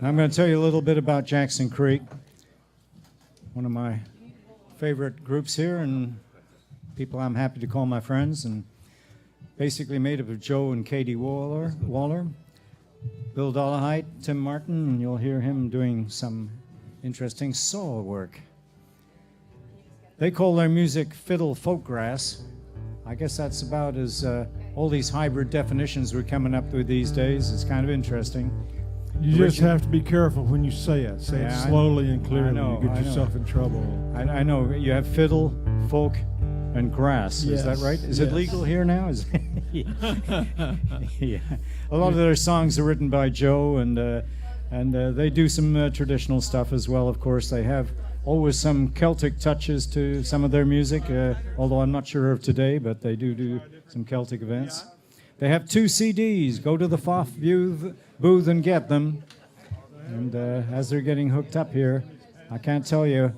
I'm going to tell you a little bit about Jackson Creek, one of my favorite groups here and people I'm happy to call my friends, and basically made up of Joe and Katie Waller, Bill Dollahite, Tim Martin, and you'll hear him doing some interesting soul work. They call their music fiddle folkgrass. I guess that's about as all these hybrid definitions we're coming up with these days. It's kind of interesting. You just have to be careful when you say it. Say it slowly and clearly. You get yourself in trouble. I know. You have fiddle, folk, and grass. Yes. Is that right? Is it legal here now? Yeah. A lot of their songs are written by Joe, and they do some traditional stuff as well. Of course, they have always some Celtic touches to some of their music, although I'm not sure of today, but they do some Celtic events. They have 2 CDs. Go to the FOF booth and get them. And as they're getting hooked up here, I can't tell you,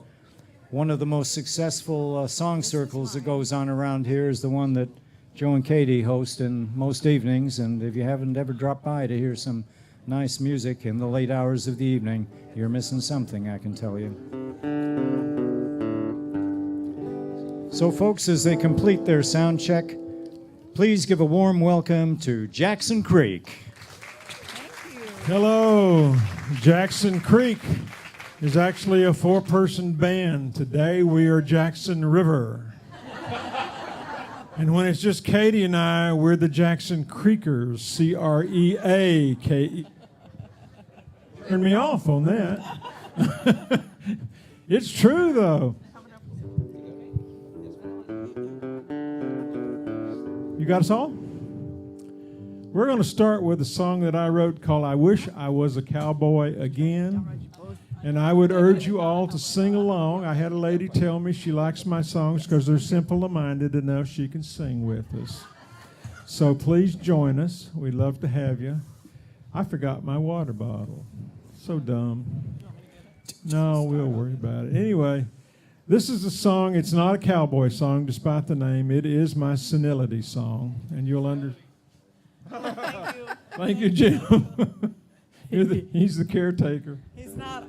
one of the most successful song circles that goes on around here is the one that Joe and Katie host in most evenings. And if you haven't ever dropped by to hear some nice music in the late hours of the evening, you're missing something, I can tell you. So folks, as they complete their sound check, please give a warm welcome to Jackson Creek. Thank you. Hello. Jackson Creek is actually a 4-person band. Today we are Jackson River. And when it's just Katie and I, we're the Jackson Creekers, C-R-E-A-K-E. Turn me off on that. It's true, though. You got us all? We're going to start with a song that I wrote called I Wish I Was a Cowboy Again. And I would urge you all to sing along. I had a lady tell me she likes my songs because they're simple-minded enough she can sing with us. So please join us. We'd love to have you. I forgot my water bottle. So dumb. No, we'll worry about it. Anyway, this is a song. It's not a cowboy song, despite the name. It is my senility song, and you'll Thank you. Thank you, Jim. He's the caretaker. He's not.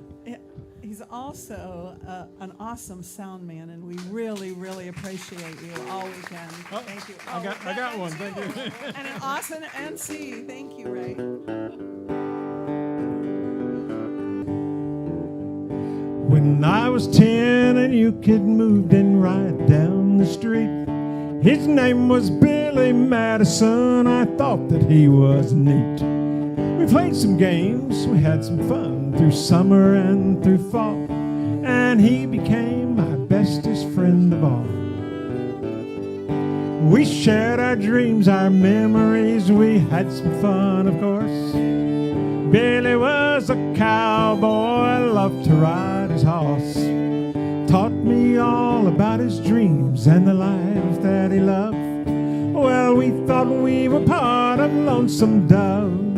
He's also an awesome sound man, and we really, really appreciate you all weekend. Thank you. I got one. Thank you. And an awesome MC. Thank you, Ray. When I was 10 and you kid moved in right down the street, his name was Billy Madison. I thought that he was neat. We played some games, we had some fun through summer and through fall, and he became my bestest friend of all. We shared our dreams, our memories, we had some fun, of course. Billy was a cowboy, loved to ride his horse, taught me all about his dreams and the life that he loved. Well, we thought we were part of Lonesome Dove.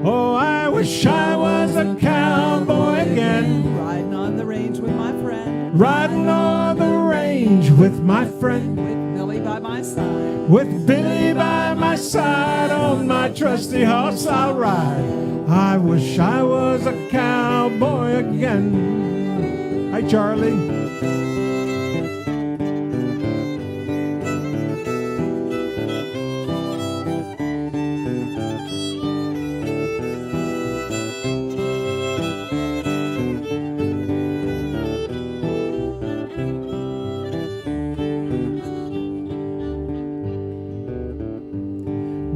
Oh, I wish I was a cowboy again, riding on the range with my friend, riding on the range with my friend, with Billy by my side, with Billy by my side, on my trusty horse I'll ride. I wish I was a cowboy again. Hi, Charlie.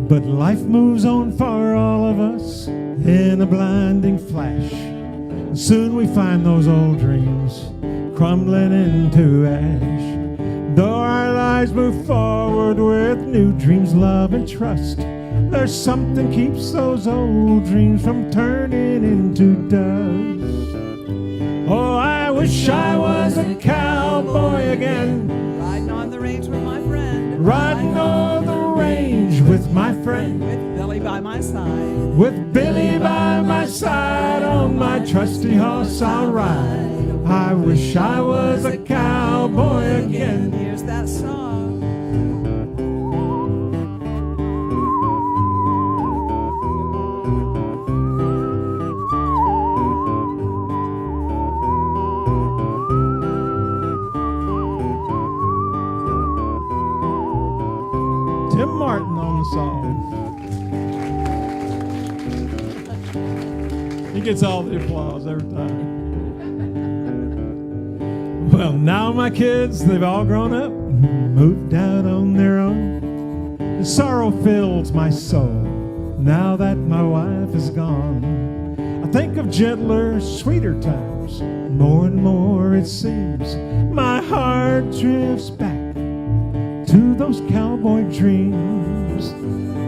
But life moves on for all of us in a blinding flash. And soon we find those old dreams crumbling into ash. Though our lives move forward with new dreams, love and trust, there's something keeps those old dreams from turning into dust. Oh, I wish I was a cowboy again, riding on the range with my friend, riding on the range with my friend, with Billy by my side, with Billy by my side, on my trusty horse I'll ride. I wish I was a cowboy again. Here's that song. He gets all the applause every time. Well, now my kids, they've all grown up, moved out on their own. The sorrow fills my soul now that my wife is gone. I think of gentler, sweeter times. More and more it seems my heart drifts back to those cowboy dreams.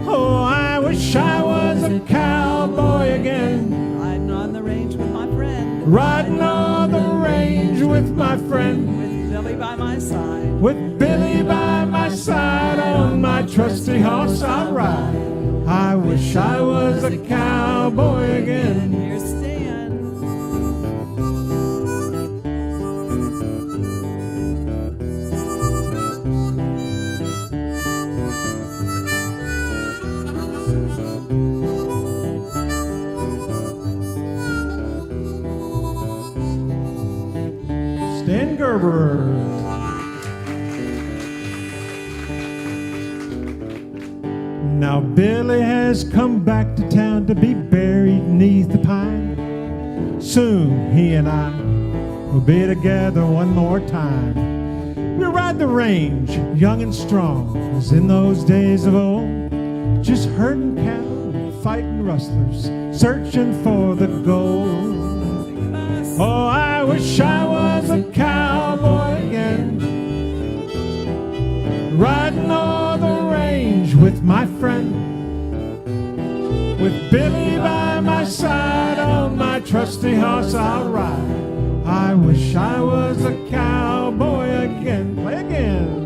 Oh, I wish I was a cowboy again, Riding on the range with my friend. riding on the range with my friend, With Billy by my side. with Billy by my side on my trusty horse I ride. I wish I was a cowboy And again. here's Stan. Stan Gerber. Now Billy has come back to town to be buried neath the pine. Soon he and I will be together one more time. We'll ride the range, young and strong, as in those days of old. Just herding cattle, fighting rustlers, searching for the gold. Oh, I wish I was a cowboy again, riding on the range with my friend, with Billy by my side on my trusty horse I'll ride. I wish I was a cowboy again. Play again.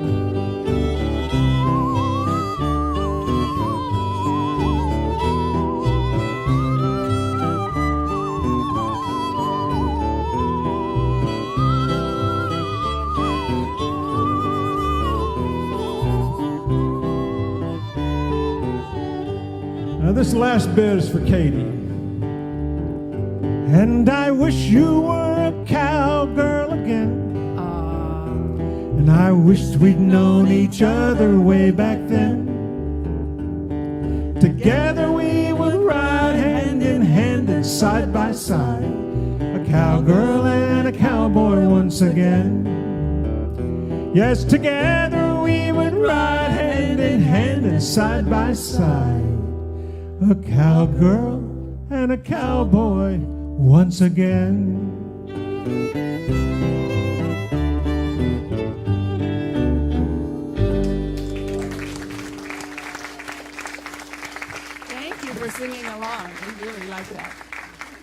Now this last bit is for Katie. And I wish you were a cowgirl again. And I wished we'd known each other way back then. Together we would ride hand in hand and side by side, a cowgirl and a cowboy once again. Yes, together we would ride hand in hand and side by side, a cowgirl and a cowboy once again. Thank you for singing along. We really like that.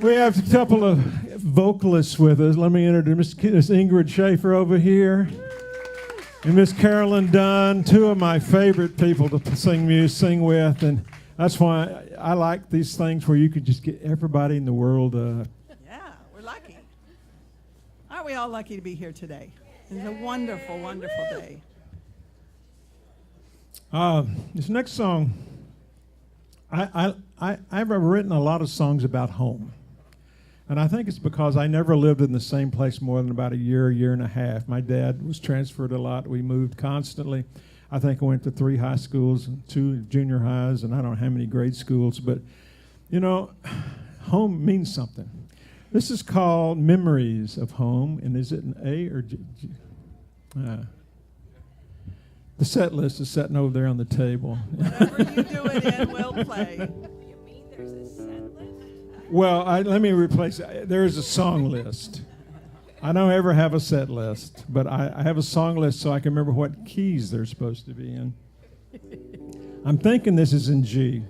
We have a couple of vocalists with us. Let me introduce Miss Ingrid Schaefer over here, and Miss Carolyn Dunn, two of my favorite people to sing with, and that's why I like these things where you could just get everybody in the world. Yeah, we're lucky. Aren't we all lucky to be here today? It's a wonderful, wonderful day. This next song, I've written a lot of songs about home. And I think it's because I never lived in the same place more than about a year and a half. My dad was transferred a lot. We moved constantly. I think I went to 3 high schools and 2 junior highs, and I don't know how many grade schools. But, you know, home means something. This is called Memories of Home. And is it an A or G? The set list is sitting over there on the table. Whatever you do it in, we'll play. You mean there's a set list? Well, let me replace it. There is a song list. I don't ever have a set list, but I have a song list so I can remember what keys they're supposed to be in. I'm thinking this is in G.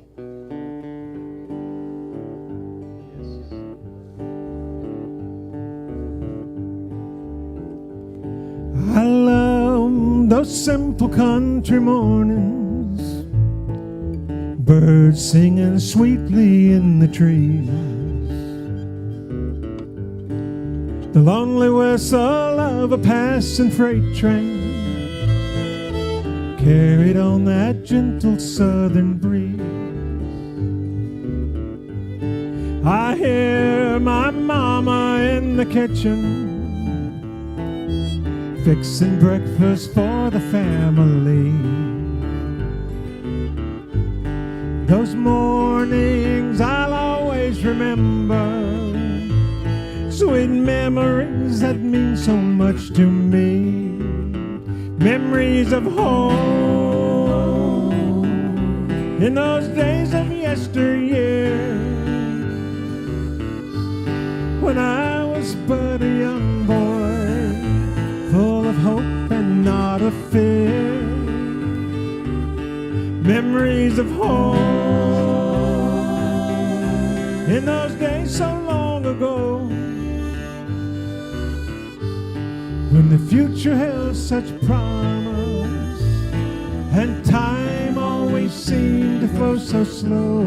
I love those simple country mornings, birds singing sweetly in the trees, the lonely whistle of a passing freight train, carried on that gentle southern breeze. I hear my mama in the kitchen, fixing breakfast for the family. Those mornings I'll always remember, sweet memories that mean so much to me. Memories of home in those days of yesteryear, when I was but a young boy, full of hope and not of fear. Memories of home in those days so long ago, when the future held such promise and time always seemed to flow so slow.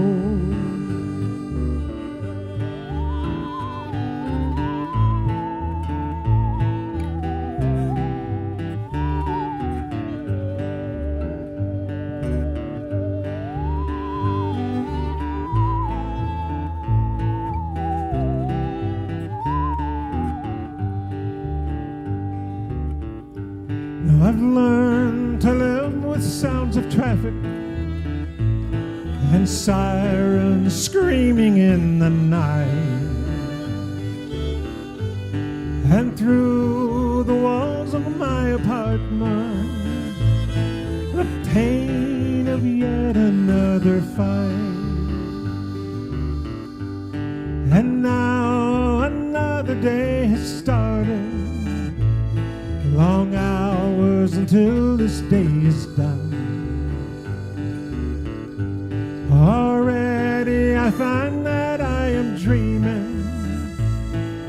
I've learned to live with sounds of traffic and sirens screaming in the night, and through the walls of my apartment, the pain of yet another fight. And now another day has started, long hours until this day is done. Already I find that I am dreaming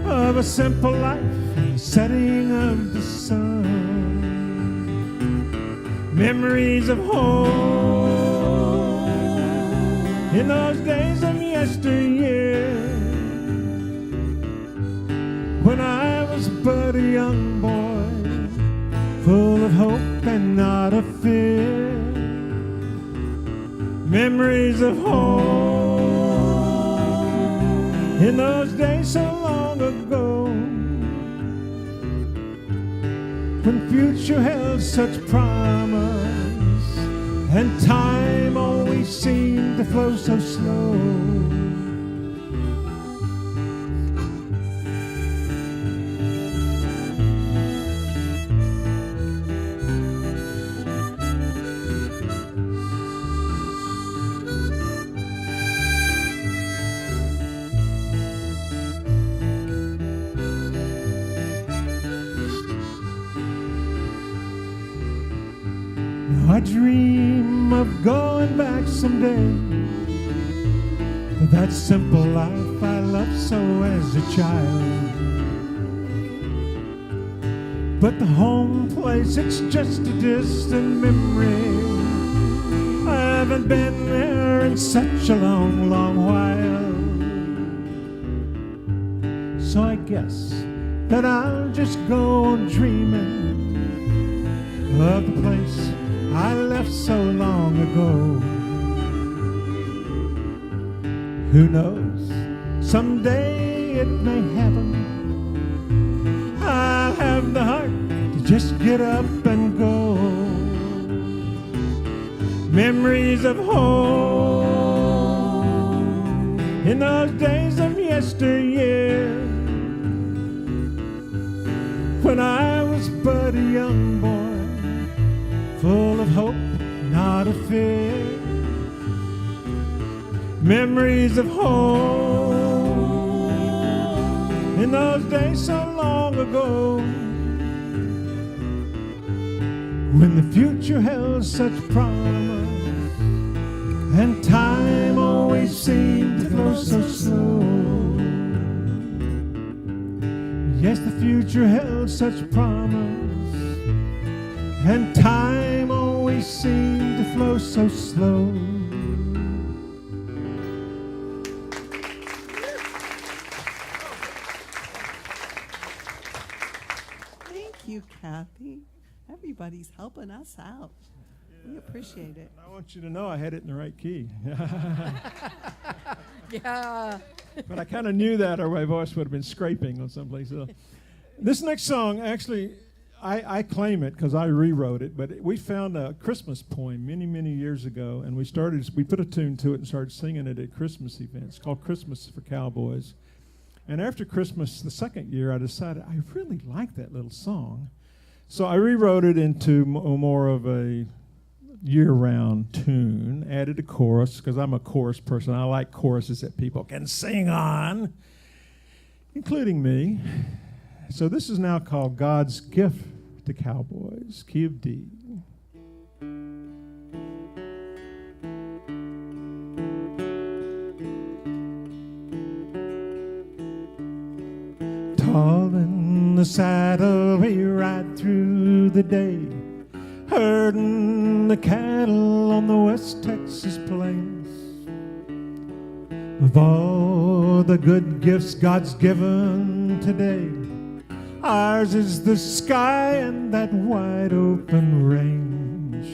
of a simple life in the setting of the sun. Memories of home in those days of yesteryear, when I was but a young boy, full of hope and not of fear. Memories of home in those days so long ago, when future held such promise and time always seemed to flow so slow. I dream of going back someday to that simple life I loved so as a child. But the home place, it's just a distant memory. I haven't been there in such a long, long while. So I guess that I'll just go on dreaming of the place I left so long ago. Who knows, someday it may happen. I'll have the heart to just get up and go. Memories of home in those days of yesteryear, when I was but a young boy, full of hope, not of fear. Memories of home in those days so long ago, when the future held such promise and time always seemed to flow so slow. Yes, the future held such promise and time always seemed to flow so slow. Thank you, Kathy. Everybody's helping us out. We appreciate it. I want you to know I had it in the right key. Yeah. But I kind of knew that, or my voice would have been scraping on someplace else. This next song, actually, I claim it because I rewrote it, but we found a Christmas poem many, many years ago, and we put a tune to it and started singing it at Christmas events called Christmas for Cowboys. And after Christmas, the second year, I decided I really like that little song. So I rewrote it into more of a year-round tune, added a chorus, because I'm a chorus person. I like choruses that people can sing on, including me. So this is now called God's Gift to Cowboys, key of D. Tall in the saddle we ride through the day, herding the cattle on the West Texas plains. Of all the good gifts God's given today, ours is the sky and that wide open range,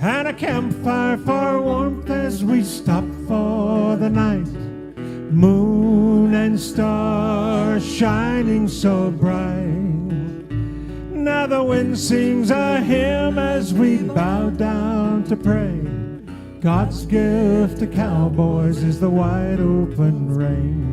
and a campfire for warmth as we stop for the night. Moon and stars shining so bright. Now the wind sings a hymn as we bow down to pray. God's gift to cowboys is the wide open range.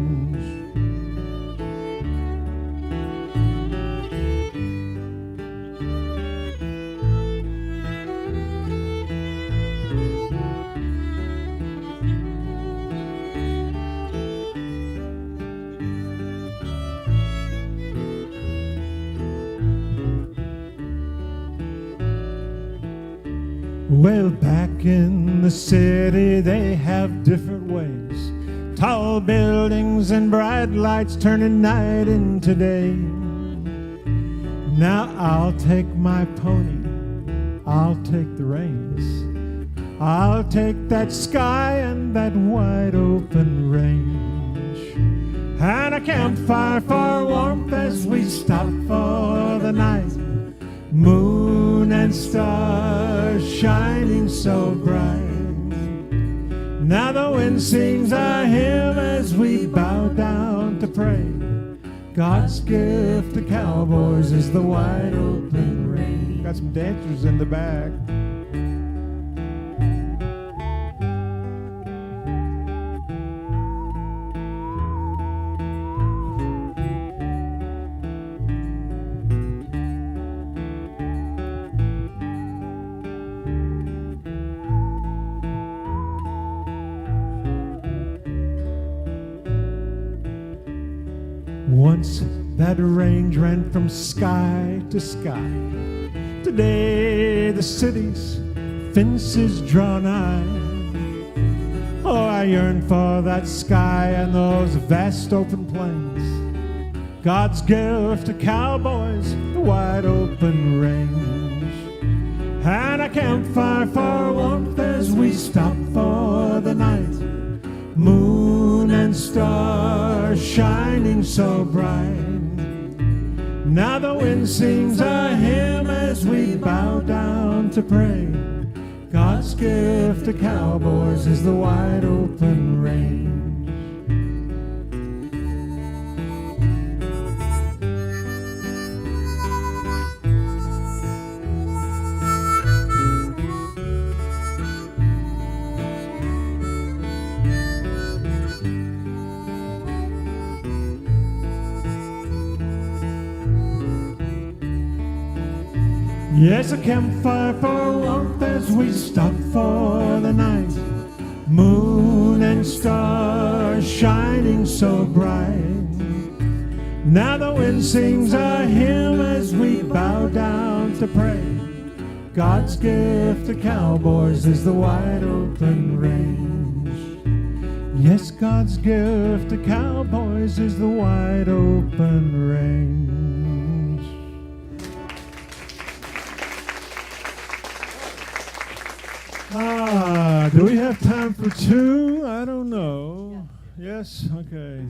Well, back in the city they have different ways. Tall buildings and bright lights turning night into day. Now I'll take my pony, I'll take the reins, I'll take that sky and that wide open range, and a campfire for warmth as we stop for the night. Moon and stars shining so bright. Now the wind sings a hymn as we bow down to pray. God's gift to cowboys is the wide open range. Got some dancers in the back. Once that range ran from sky to sky. Today the city's fences draw nigh. Oh, I yearn for that sky and those vast open plains. God's gift to cowboys, the wide open range, and a campfire for warmth as we stop for the night. Moon and stars shining so bright. Now the wind sings a hymn as we bow down to pray. God's gift to cowboys is the wide open range. Yes, a campfire for warmth as we stop for the night. Moon and stars shining so bright. Now the wind sings a hymn as we bow down to pray. God's gift to cowboys is the wide open range. Yes, God's gift to cowboys is the wide open range. Do we have time for two? I don't know. Yes? Okay.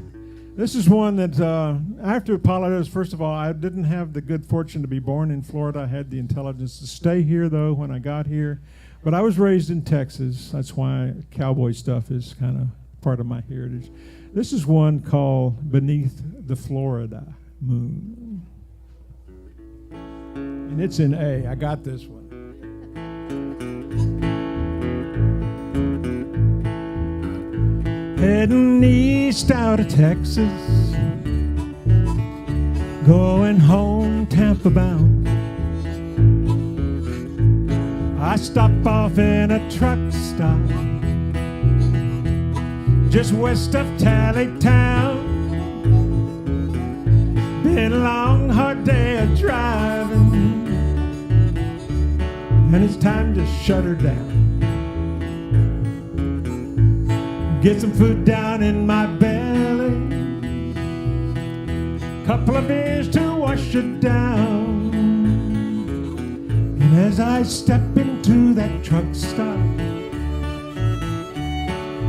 This is one that I have to apologize. First of all, I didn't have the good fortune to be born in Florida. I had the intelligence to stay here, though, when I got here. But I was raised in Texas. That's why cowboy stuff is kind of part of my heritage. This is one called Beneath the Florida Moon. And it's in A. I got this one. Heading east out of Texas, going home Tampa bound. I stop off in a truck stop just west of Tallytown. Been a long, hard day of driving, and it's time to shut her down. Get some food down in my belly, couple of beers to wash it down. And as I step into that truck stop,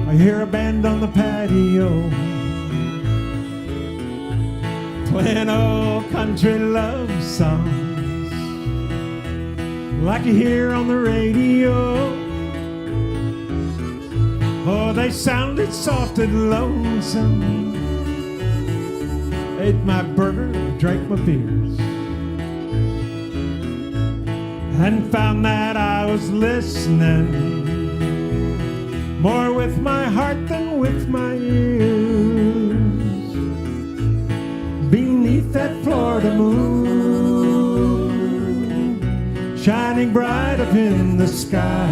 I hear a band on the patio playing old country love songs like you hear on the radio. Oh, they sounded soft and lonesome. Ate my burger, drank my beers, and found that I was listening more with my heart than with my ears. Beneath that Florida moon, shining bright up in the sky,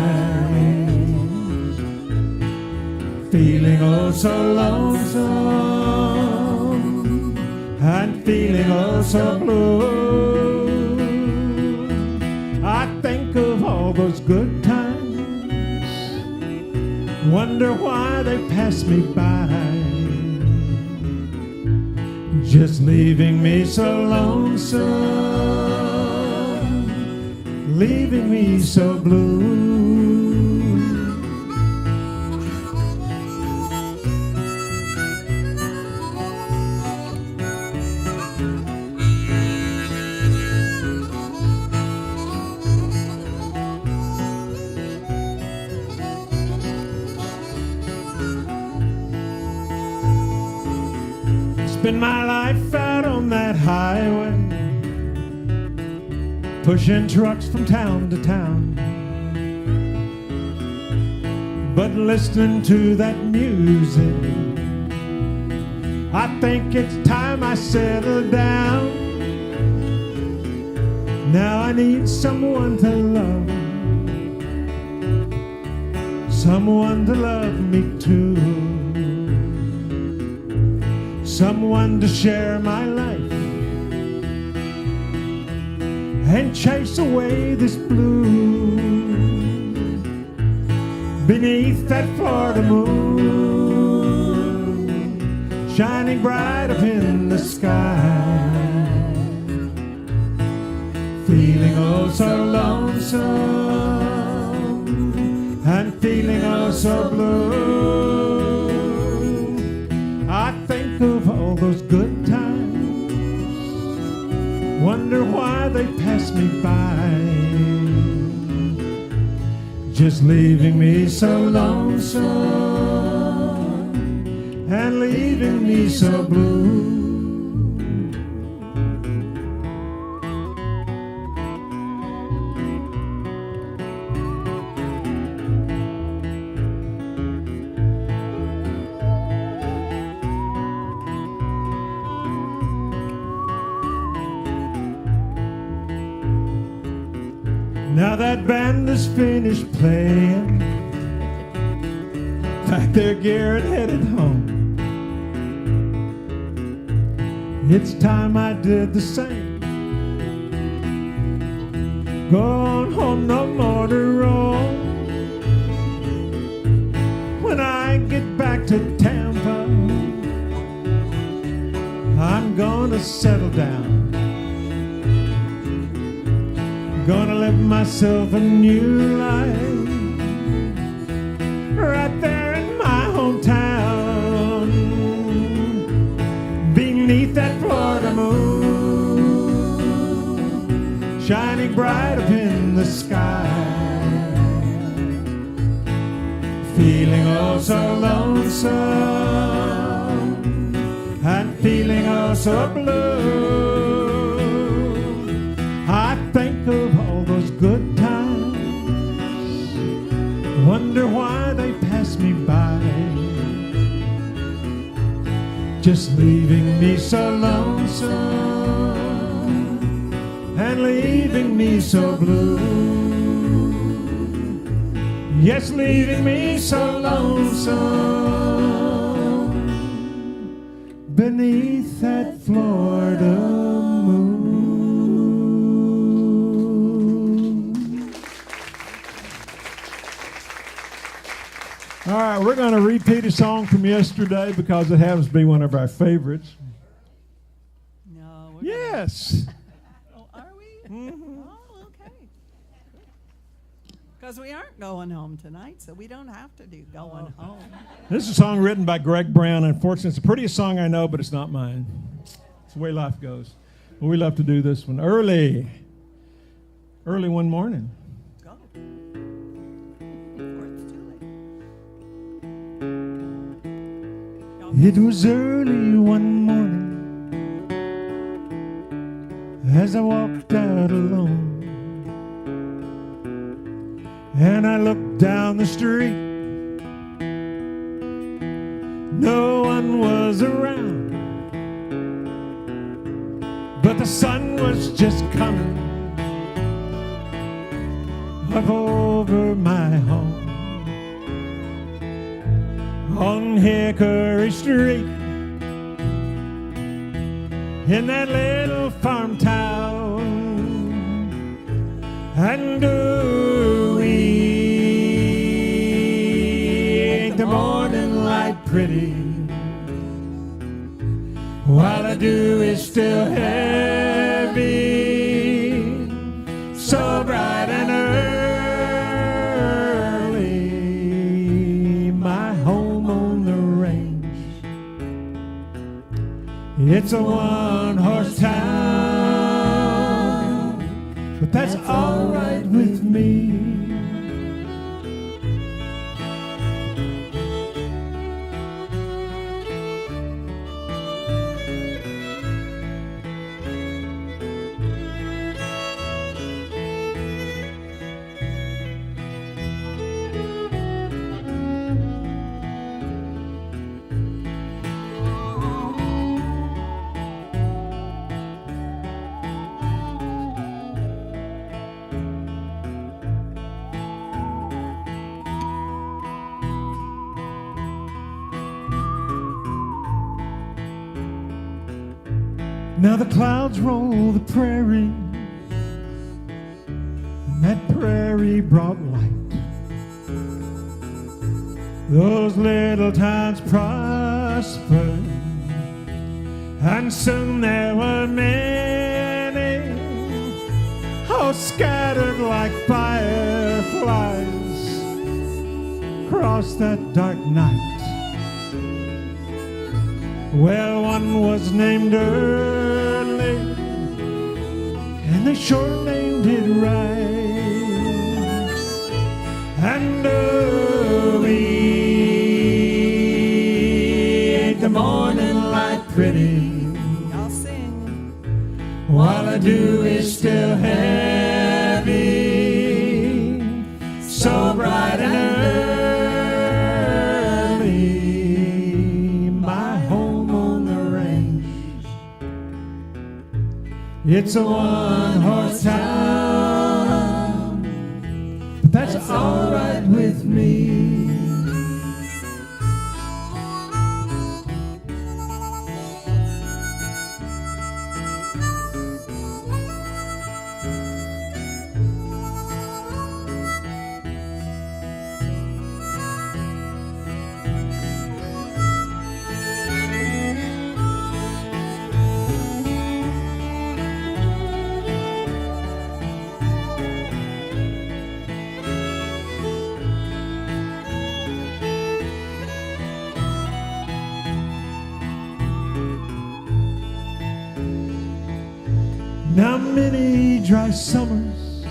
feeling oh so lonesome and feeling oh so blue. I think of all those good times, wonder why they passed me by, just leaving me so lonesome, leaving me so blue. Spend my life out on that highway, pushing trucks from town to town, but listening to that music, I think it's time I settle down. Now I need someone to love, someone to love me too, someone to share my life and chase away this blue. Beneath that Florida moon, shining bright up in the sky, feeling oh so lonesome and feeling oh so blue. I think of all those good times, wonder why they passed me by, just leaving me so lonesome and leaving me so blue. Now that band is finished playing, packed their gear and headed home. It's time I did the same. Going home, no more to roam. When I get back to Tampa, I'm gonna settle down. Gonna live myself a new life right there in my hometown, beneath that Florida moon, shining bright up in the sky, feeling oh so lonesome and feeling oh so blue. I think wonder why they pass me by, just leaving me so lonesome and leaving me so blue. Yes, leaving me so lonesome beneath that Florida moon. All right, we're going to repeat a song from yesterday because it happens to be one of our favorites. No. Yes. Oh, are we? Oh, okay. Because we aren't going home tonight, so we don't have to do going home. This is a song written by Greg Brown. Unfortunately, it's the prettiest song I know, but it's not mine. It's the way life goes. But we love to do this one early one morning. Go. Before it's too late. It was early one morning as I walked out alone, and I looked down the street. No one was around, but the sun was just coming up over my home on Hickory Street in that little farm town. And the morning light pretty, while the dew is still heavy, so bright and early. My home on the range, it's a one-horse town, but that's all right with me. Now the clouds roll the prairie, and that prairie brought light. Those little towns prospered, and soon there were many, oh, scattered like fireflies across that dark night. Well, one was named Early, and they sure named it right. And ain't the morning light pretty, Y'all sing. while the dew is still heavy, so bright and early. My home on the range, it's a one-horse town, but that's all right with me. Now many dry summers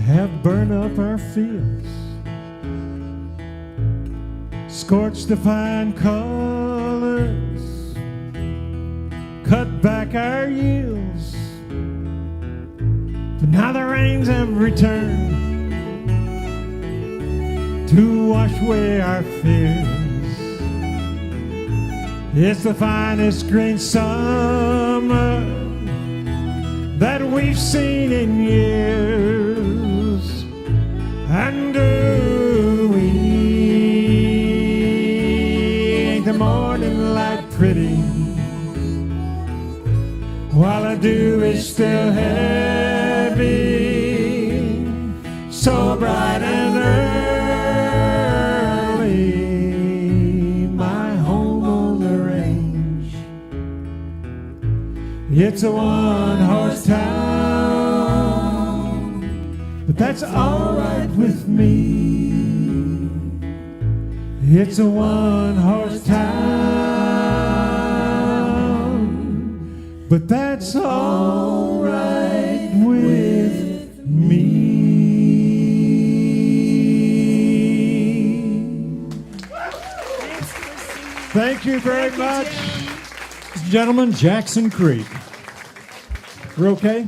have burned up our fields, scorched the fine colors, cut back our yields. But now the rains have returned, to wash away our fears. It's the finest green summer that we've seen in years. And ain't the morning light pretty, while the dew is still heavy, so bright and early, my home on the range. It's a one-horse town, but that's all right with me. It's a one-horse town, but that's all right with me. Thank you very much. Ladies and gentlemen, Jackson Creek. We're okay?